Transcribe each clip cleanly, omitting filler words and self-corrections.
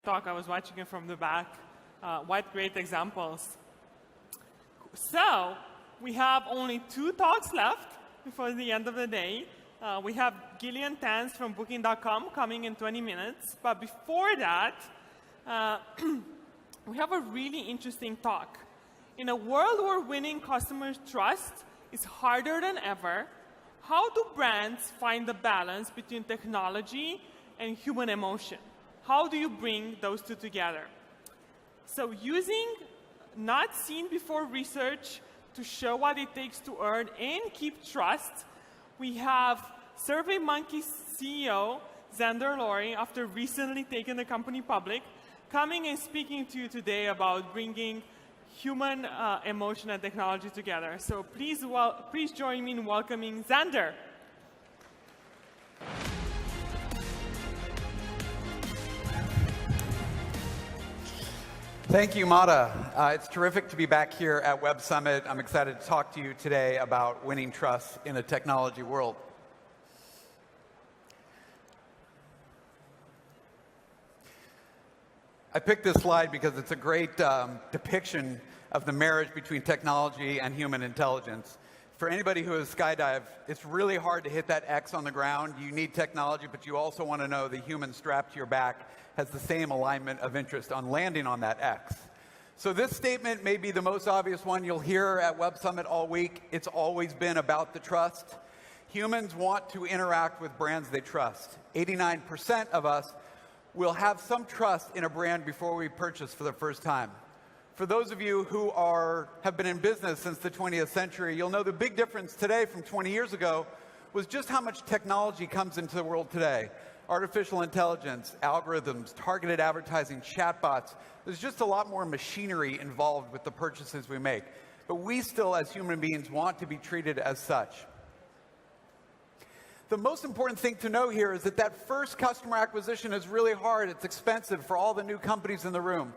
talk. I was watching it from the back. What great examples. So we have only 2 talks left before the end of the day. We have Gillian Tans from Booking.com coming in 20 minutes. But before that, we have a really interesting talk. In a world where winning customers' trust is harder than ever, how do brands find the balance between technology and human emotion? How do you bring those two together? So using not seen before research to show what it takes to earn and keep trust, we have SurveyMonkey CEO Zander Lurie, after recently taking the company public, coming and speaking to you today about bringing human emotion and technology together. So please join me in welcoming Zander. Thank you, Mata. It's terrific to be back here at Web Summit. I'm excited to talk to you today about winning trust in a technology world. I picked this slide because it's a great depiction of the marriage between technology and human intelligence. For anybody who has skydived, it's really hard to hit that X on the ground. You need technology, but you also want to know the human strapped to your back has the same alignment of interest on landing on that X. So this statement may be the most obvious one you'll hear at Web Summit all week. It's always been about the trust. Humans want to interact with brands they trust. 89% of us will have some trust in a brand before we purchase for the first time. For those of you who have been in business since the 20th century, you'll know the big difference today from 20 years ago was just how much technology comes into the world today. Artificial intelligence, algorithms, targeted advertising, chatbots. There's just a lot more machinery involved with the purchases we make. But we still, as human beings, want to be treated as such. The most important thing to know here is that first customer acquisition is really hard. It's expensive for all the new companies in the room.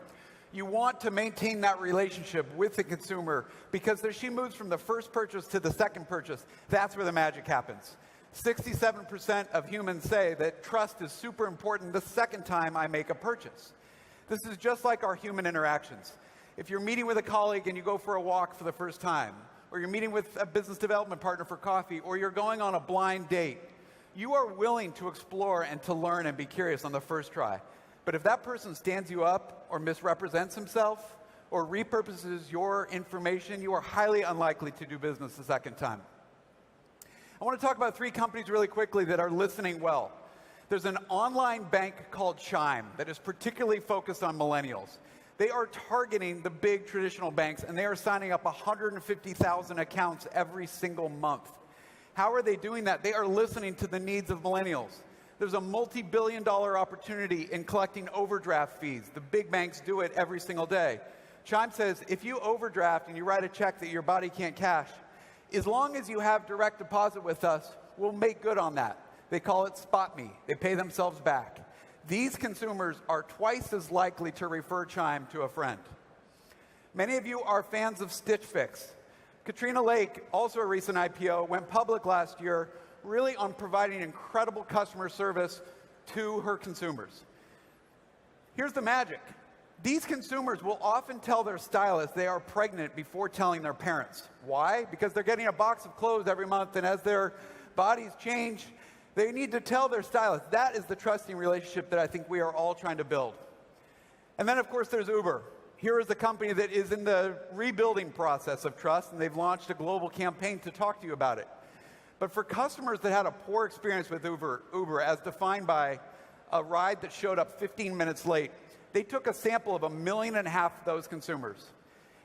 You want to maintain that relationship with the consumer because as she moves from the first purchase to the second purchase, that's where the magic happens. 67% of humans say that trust is super important the second time I make a purchase. This is just like our human interactions. If you're meeting with a colleague and you go for a walk for the first time, or you're meeting with a business development partner for coffee, or you're going on a blind date, you are willing to explore and to learn and be curious on the first try. But if that person stands you up or misrepresents himself or repurposes your information, you are highly unlikely to do business the second time. I want to talk about 3 companies really quickly that are listening well. There's an online bank called Chime that is particularly focused on millennials. They are targeting the big traditional banks, and they are signing up 150,000 accounts every single month. How are they doing that? They are listening to the needs of millennials. There's a multi-billion-dollar opportunity in collecting overdraft fees. The big banks do it every single day. Chime says, if you overdraft and you write a check that your body can't cash, as long as you have direct deposit with us, we'll make good on that. They call it Spot Me. They pay themselves back. These consumers are twice as likely to refer Chime to a friend. Many of you are fans of Stitch Fix. Katrina Lake, also a recent IPO, went public last year really on providing incredible customer service to her consumers. Here's the magic. These consumers will often tell their stylist they are pregnant before telling their parents. Why? Because they're getting a box of clothes every month, and as their bodies change, they need to tell their stylist. That is the trusting relationship that I think we are all trying to build. And then, of course, there's Uber. Here is a company that is in the rebuilding process of trust, and they've launched a global campaign to talk to you about it. But for customers that had a poor experience with Uber as defined by a ride that showed up 15 minutes late, they took a sample of 1.5 million of those consumers.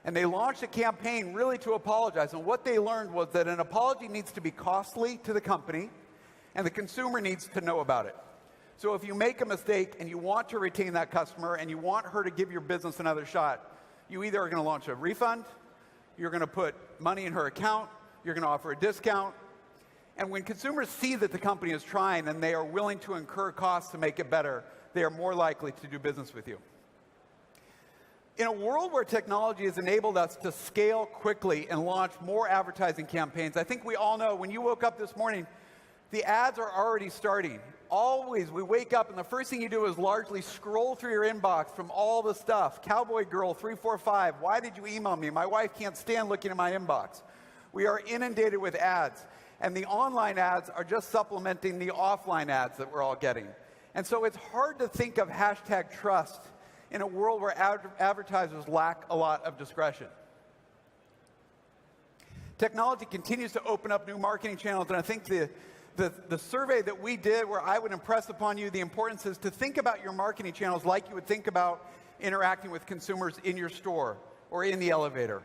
And they launched a campaign really to apologize. And what they learned was that an apology needs to be costly to the company, and the consumer needs to know about it. So if you make a mistake and you want to retain that customer and you want her to give your business another shot, you either are going to launch a refund, you're going to put money in her account, you're going to offer a discount. And when consumers see that the company is trying and they are willing to incur costs to make it better, they are more likely to do business with you. In a world where technology has enabled us to scale quickly and launch more advertising campaigns, I think we all know when you woke up this morning, the ads are already starting. Always, we wake up and the first thing you do is largely scroll through your inbox from all the stuff. Cowboy Girl 345, why did you email me? My wife can't stand looking at my inbox. We are inundated with ads, and the online ads are just supplementing the offline ads that we're all getting. And so it's hard to think of hashtag trust in a world where advertisers lack a lot of discretion. Technology continues to open up new marketing channels, and I think the survey that we did, where I would impress upon you the importance is to think about your marketing channels like you would think about interacting with consumers in your store or in the elevator.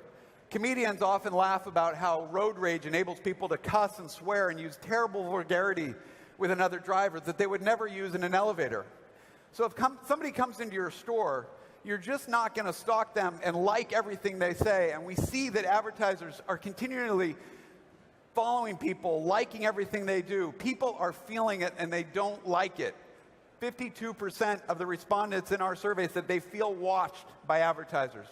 Comedians often laugh about how road rage enables people to cuss and swear and use terrible vulgarity with another driver that they would never use in an elevator. So if somebody comes into your store, you're just not going to stalk them and like everything they say. And we see that advertisers are continually following people, liking everything they do. People are feeling it and they don't like it. 52% of the respondents in our survey said they feel watched by advertisers.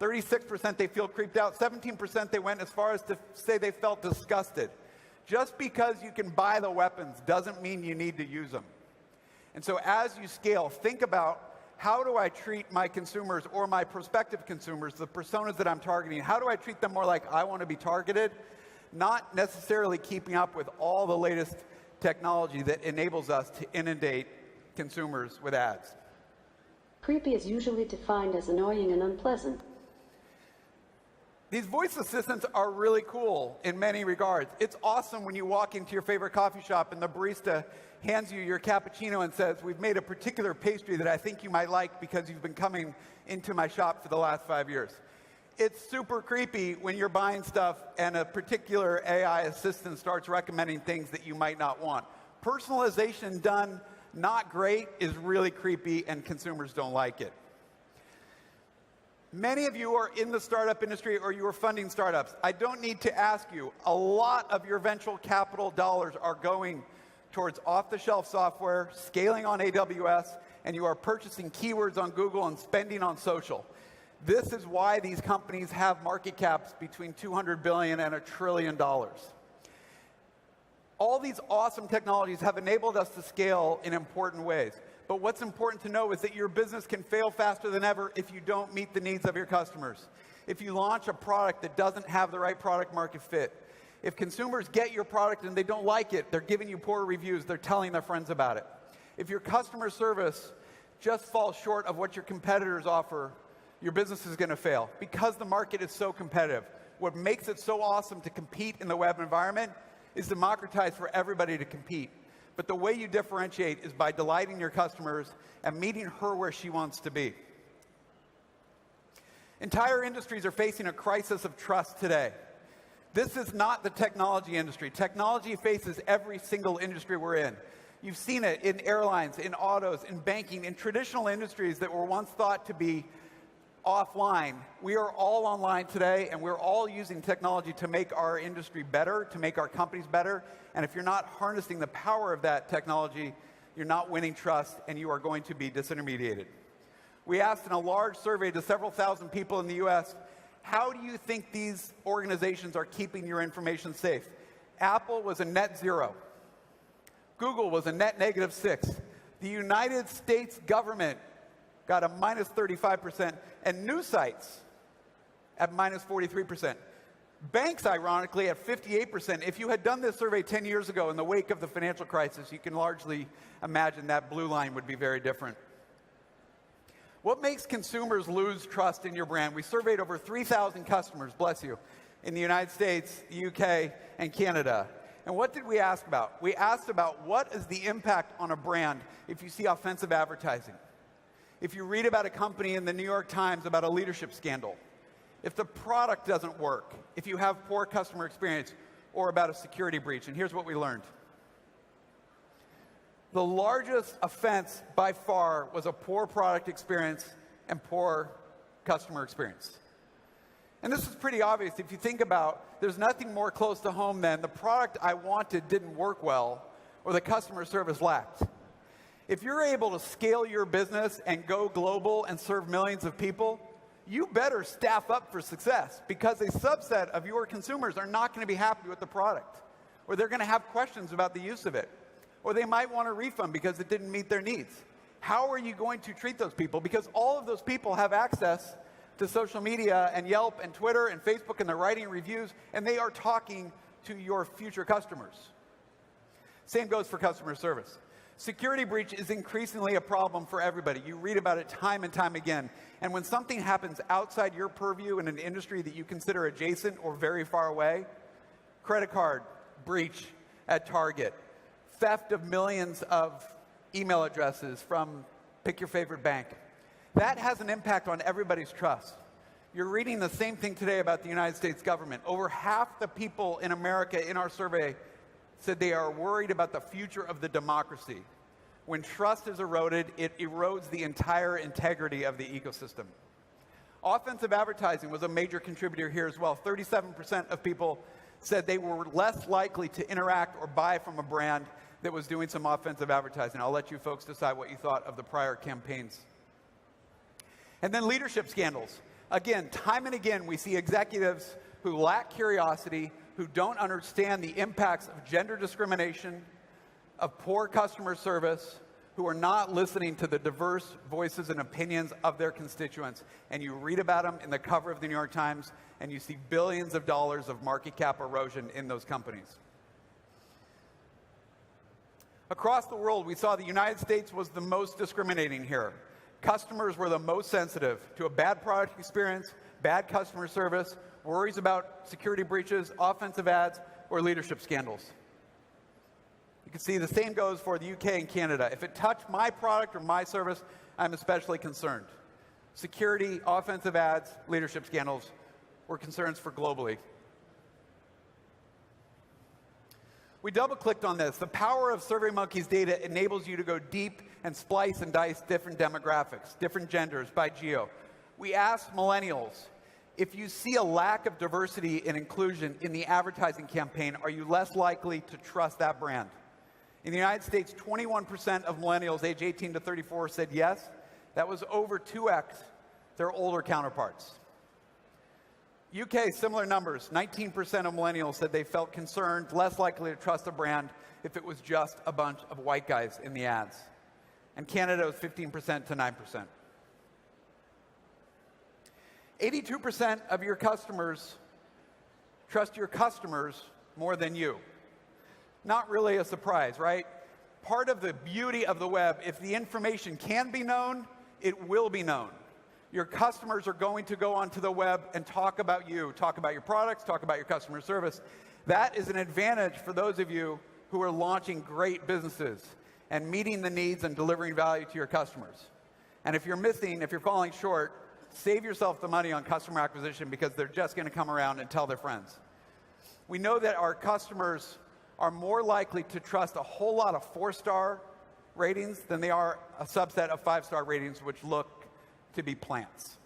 36% they feel creeped out. 17% they went as far as to say they felt disgusted. Just because you can buy the weapons doesn't mean you need to use them. And so as you scale, think about, how do I treat my consumers or my prospective consumers, the personas that I'm targeting? How do I treat them more like I want to be targeted? Not necessarily keeping up with all the latest technology that enables us to inundate consumers with ads. Creepy is usually defined as annoying and unpleasant. These voice assistants are really cool in many regards. It's awesome when you walk into your favorite coffee shop and the barista hands you your cappuccino and says, "We've made a particular pastry that I think you might like because you've been coming into my shop for the last 5 years." It's super creepy when you're buying stuff and a particular AI assistant starts recommending things that you might not want. Personalization done not great is really creepy, and consumers don't like it. Many of you are in the startup industry or you are funding startups. I don't need to ask you, a lot of your venture capital dollars are going towards off-the-shelf software, scaling on AWS, and you are purchasing keywords on Google and spending on social. This is why these companies have market caps between $200 billion and $1 trillion. All these awesome technologies have enabled us to scale in important ways. But what's important to know is that your business can fail faster than ever if you don't meet the needs of your customers. If you launch a product that doesn't have the right product market fit. If consumers get your product and they don't like it, they're giving you poor reviews, they're telling their friends about it. If your customer service just falls short of what your competitors offer, your business is going to fail because the market is so competitive. What makes it so awesome to compete in the web environment is democratized for everybody to compete. But the way you differentiate is by delighting your customers and meeting her where she wants to be. Entire industries are facing a crisis of trust today. This is not the technology industry. Technology faces every single industry we're in. You've seen it in airlines, in autos, in banking, in traditional industries that were once thought to be offline. We are all online today, and we're all using technology to make our industry better, to make our companies better. And if you're not harnessing the power of that technology, you're not winning trust, and you are going to be disintermediated. We asked in a large survey to several thousand people in the US, how do you think these organizations are keeping your information safe? Apple was a net 0. Google was a net -6. The United States government got a -35%, and news sites at -43%. Banks, ironically, at 58%. If you had done this survey 10 years ago in the wake of the financial crisis, you can largely imagine that blue line would be very different. What makes consumers lose trust in your brand? We surveyed over 3,000 customers, bless you, in the United States, the UK, and Canada. And what did we ask about? We asked about what is the impact on a brand if you see offensive advertising. If you read about a company in the New York Times about a leadership scandal, if the product doesn't work, if you have poor customer experience, or about a security breach. And here's what we learned. The largest offense by far was a poor product experience and poor customer experience. And this is pretty obvious. If you think about, there's nothing more close to home than the product I wanted didn't work well, or the customer service lacked. If you're able to scale your business and go global and serve millions of people, you better staff up for success, because a subset of your consumers are not going to be happy with the product, or they're going to have questions about the use of it. Or they might want a refund because it didn't meet their needs. How are you going to treat those people? Because all of those people have access to social media and Yelp and Twitter and Facebook, and they're writing reviews, and they are talking to your future customers. Same goes for customer service. Security breach is increasingly a problem for everybody. You read about it time and time again. And when something happens outside your purview in an industry that you consider adjacent or very far away, credit card breach at Target, theft of millions of email addresses from pick your favorite bank, that has an impact on everybody's trust. You're reading the same thing today about the United States government. Over half the people in America in our survey said they are worried about the future of the democracy. When trust is eroded, it erodes the entire integrity of the ecosystem. Offensive advertising was a major contributor here as well. 37% of people said they were less likely to interact or buy from a brand that was doing some offensive advertising. I'll let you folks decide what you thought of the prior campaigns. And then leadership scandals. Again, time and again, we see executives who lack curiosity, who don't understand the impacts of gender discrimination, of poor customer service, who are not listening to the diverse voices and opinions of their constituents. And you read about them in the cover of the New York Times, and you see billions of dollars of market cap erosion in those companies. Across the world, we saw the United States was the most discriminating here. Customers were the most sensitive to a bad product experience, bad customer service, worries about security breaches, offensive ads, or leadership scandals. You can see the same goes for the UK and Canada. If it touched my product or my service, I'm especially concerned. Security, offensive ads, leadership scandals were concerns for globally. We double-clicked on this. The power of SurveyMonkey's data enables you to go deep and splice and dice different demographics, different genders by geo. We asked millennials, if you see a lack of diversity and inclusion in the advertising campaign, are you less likely to trust that brand? In the United States, 21% of millennials age 18 to 34 said yes. That was over 2x their older counterparts. UK, similar numbers. 19% of millennials said they felt concerned, less likely to trust a brand if it was just a bunch of white guys in the ads. And Canada was 15% to 9%. 82% of your customers trust your customers more than you. Not really a surprise, right? Part of the beauty of the web, if the information can be known, it will be known. Your customers are going to go onto the web and talk about you, talk about your products, talk about your customer service. That is an advantage for those of you who are launching great businesses and meeting the needs and delivering value to your customers. And if you're missing, if you're falling short, save yourself the money on customer acquisition because they're just going to come around and tell their friends. We know that our customers are more likely to trust a whole lot of 4-star ratings than they are a subset of 5-star ratings, which look to be plants.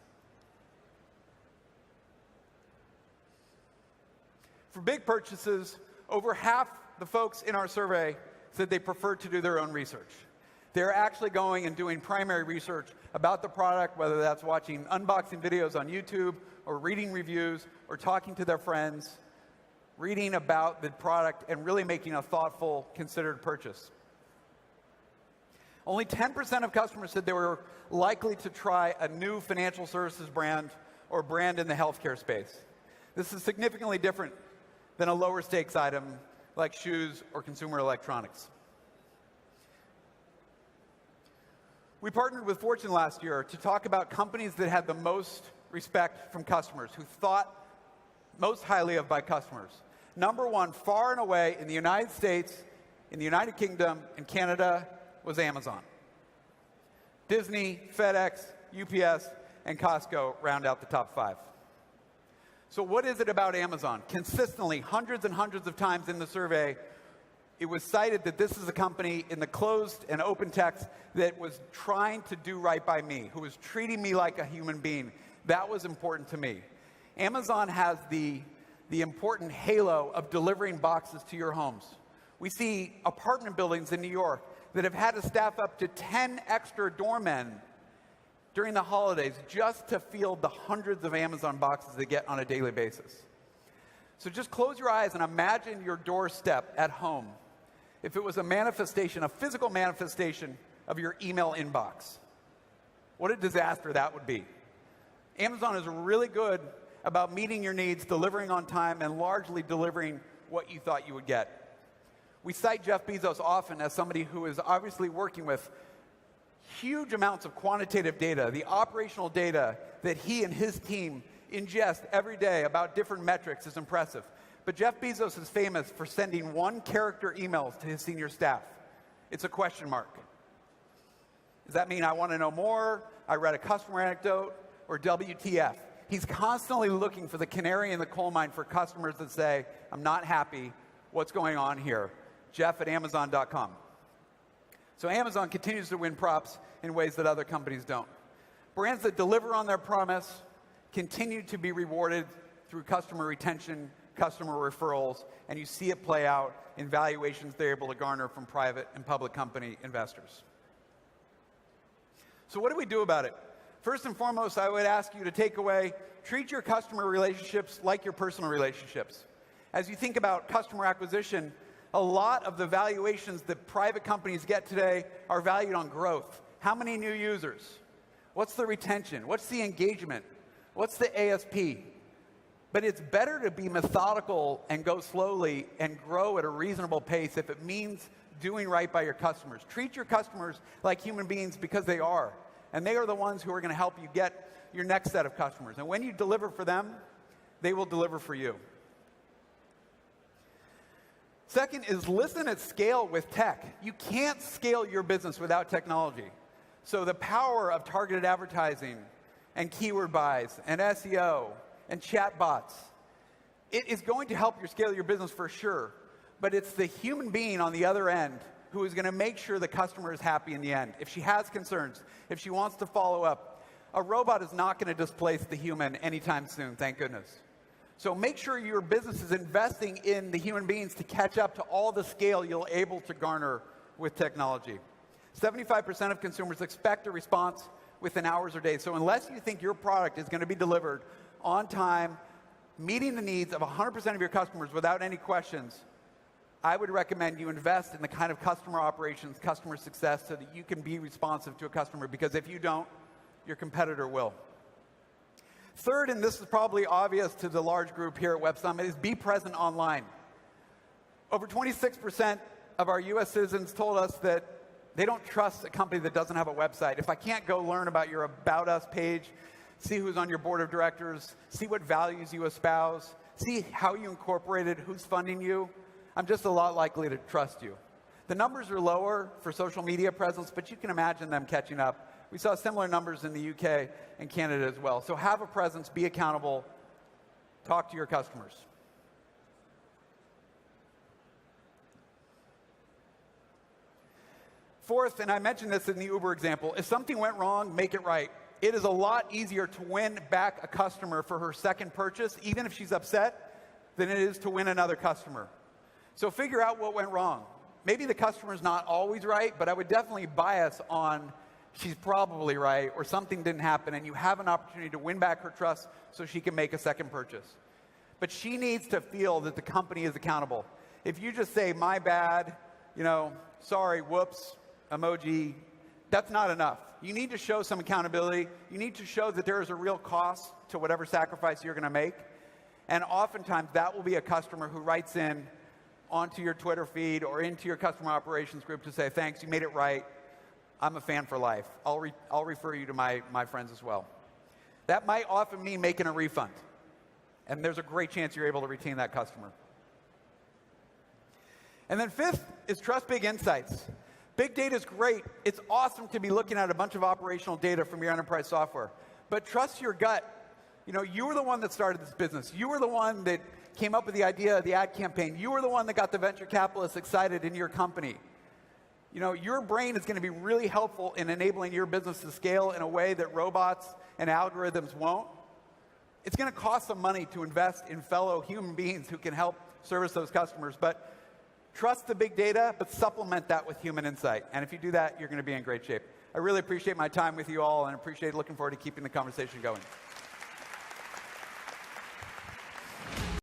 For big purchases, over half the folks in our survey said they prefer to do their own research. They're actually going and doing primary research about the product, whether that's watching unboxing videos on YouTube or reading reviews or talking to their friends, reading about the product and really making a thoughtful, considered purchase. Only 10% of customers said they were likely to try a new financial services brand or brand in the healthcare space. This is significantly different than a lower stakes item like shoes or consumer electronics. We partnered with Fortune last year to talk about companies that had the most respect from customers, who thought most highly of by customers. Number one, far and away in the United States, in the United Kingdom, and Canada, was Amazon. Disney, FedEx, UPS, and Costco round out the top 5. So what is it about Amazon? Consistently, hundreds and hundreds of times in the survey, it was cited that this is a company in the closed and open text that was trying to do right by me, who was treating me like a human being. That was important to me. Amazon has the important halo of delivering boxes to your homes. We see apartment buildings in New York that have had to staff up to 10 extra doormen during the holidays just to field the hundreds of Amazon boxes they get on a daily basis. So just close your eyes and imagine your doorstep at home if it was a manifestation, a physical manifestation of your email inbox? What a disaster that would be. Amazon is really good about meeting your needs, delivering on time, and largely delivering what you thought you would get. We cite Jeff Bezos often as somebody who is obviously working with huge amounts of quantitative data, the operational data that he and his team ingest every day about different metrics is impressive. But Jeff Bezos is famous for sending one-character emails to his senior staff. It's a question mark. Does that mean I want to know more, I read a customer anecdote, or WTF? He's constantly looking for the canary in the coal mine for customers that say, I'm not happy, what's going on here? Jeff at Amazon.com. So Amazon continues to win props in ways that other companies don't. Brands that deliver on their promise continue to be rewarded through customer retention, customer referrals, and you see it play out in valuations they're able to garner from private and public company investors. So what do we do about it? First and foremost, I would ask you to take away, treat your customer relationships like your personal relationships. As you think about customer acquisition, a lot of the valuations that private companies get today are valued on growth. How many new users? What's the retention? What's the engagement? What's the ASP? But it's better to be methodical and go slowly and grow at a reasonable pace if it means doing right by your customers. Treat your customers like human beings because they are. And they are the ones who are going to help you get your next set of customers. And when you deliver for them, they will deliver for you. Second is listen at scale with tech. You can't scale your business without technology. So the power of targeted advertising and keyword buys and SEO and chatbots, it is going to help you scale your business for sure. But it's the human being on the other end who is going to make sure the customer is happy in the end. If she has concerns, if she wants to follow up, a robot is not going to displace the human anytime soon, thank goodness. So make sure your business is investing in the human beings to catch up to all the scale you're able to garner with technology. 75% of consumers expect a response within hours or days. So unless you think your product is going to be delivered on time, meeting the needs of 100% of your customers without any questions, I would recommend you invest in the kind of customer operations, customer success, so that you can be responsive to a customer, because if you don't, your competitor will. Third, and this is probably obvious to the large group here at Web Summit, is be present online. Over 26% of our US citizens told us that they don't trust a company that doesn't have a website. If I can't go learn about your About Us page, see who's on your board of directors, see what values you espouse, see how you incorporated, who's funding you, I'm just a lot likely to trust you. The numbers are lower for social media presence, but you can imagine them catching up. We saw similar numbers in the UK and Canada as well. So have a presence, be accountable, talk to your customers. Fourth, and I mentioned this in the Uber example, if something went wrong, make it right. It is a lot easier to win back a customer for her second purchase, even if she's upset, than it is to win another customer. So figure out what went wrong. Maybe the customer's not always right, but I would definitely bias on she's probably right or something didn't happen, and you have an opportunity to win back her trust so she can make a second purchase. But she needs to feel that the company is accountable. If you just say, my bad, sorry, whoops, emoji, that's not enough. You need to show some accountability. You need to show that there is a real cost to whatever sacrifice you're going to make. And oftentimes that will be a customer who writes in onto your Twitter feed or into your customer operations group to say, thanks, you made it right. I'm a fan for life. I'll refer you to my friends as well. That might often mean making a refund. And there's a great chance you're able to retain that customer. And then fifth is trust big insights. Big data is great. It's awesome to be looking at a bunch of operational data from your enterprise software. But trust your gut. You were the one that started this business. You were the one that came up with the idea of the ad campaign. You were the one that got the venture capitalists excited in your company. Your brain is going to be really helpful in enabling your business to scale in a way that robots and algorithms won't. It's going to cost some money to invest in fellow human beings who can help service those customers, but trust the big data, but supplement that with human insight. And if you do that, you're going to be in great shape. I really appreciate my time with you all and looking forward to keeping the conversation going.